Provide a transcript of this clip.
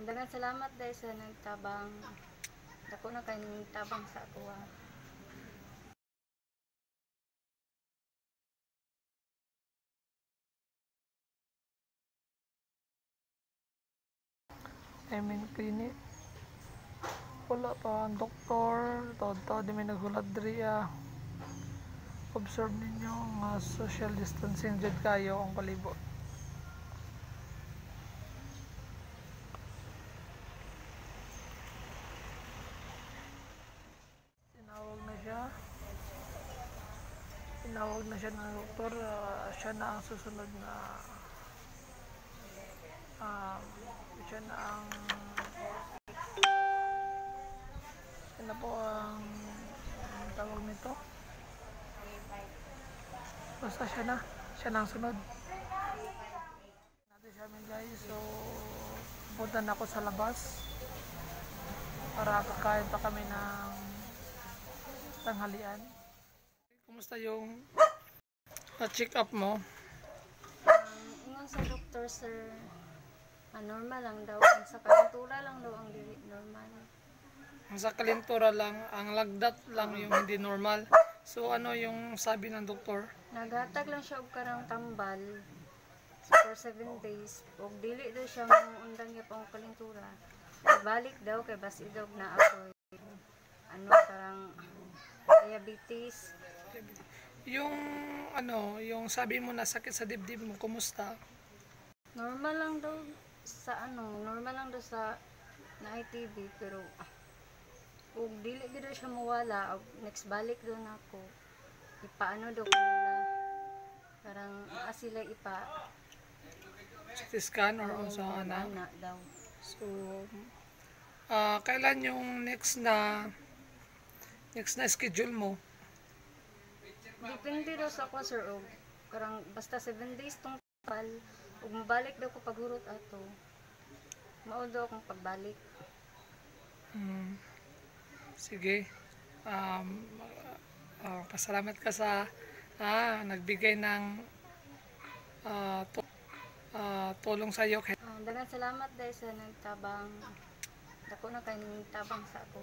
Daghang salamat dahil sa nagtabang. Dako na kay nagtabang sa ako. Clinic. Wala pa ang doktor. Taod-taod di may naghulat diri. Observe ninyo nga social distancing jud kayo ang palibot. Tinawag na siya ng doktor. Siya na ang susunod na siya na po ang tawag nito. Basta siya na ang sunod natin siya guys. So punta na ako sa labas para kakain pa kami ng tanghalian. Kumusta yung check up mo? Ingon sa doktor sir, normal lang daw. Sa kalentura lang daw ang dili normal. Sa kalentura lang, ang lagdat lang yung hindi normal. So ano yung sabi ng doktor? Naghatag lang siya og karang tambal for 7 days. Og dili daw siya mangundang ya pang kalentura. Balik daw kay basi daw na ako karang diabetes. Yung yung sabi mo na sakit sa dibdib mo, kumusta? Normal lang daw sa na ITB pero ug dili gid siya mawala og next balik daw nako. Ipaano daw nila parang sila CT scan or unsa ana daw. So kailan yung next na schedule mo? Depende daw sa ako sir og karang basta 7 days tong pal ug mabalik daw ko paghurot ato. Mao daw akong pagbalik. Sige. Pasalamat ka sa nagbigay ng tulong sa iyo. Daghang salamat dahil sa nagtabang. Dako na kay nagtabang sa ako.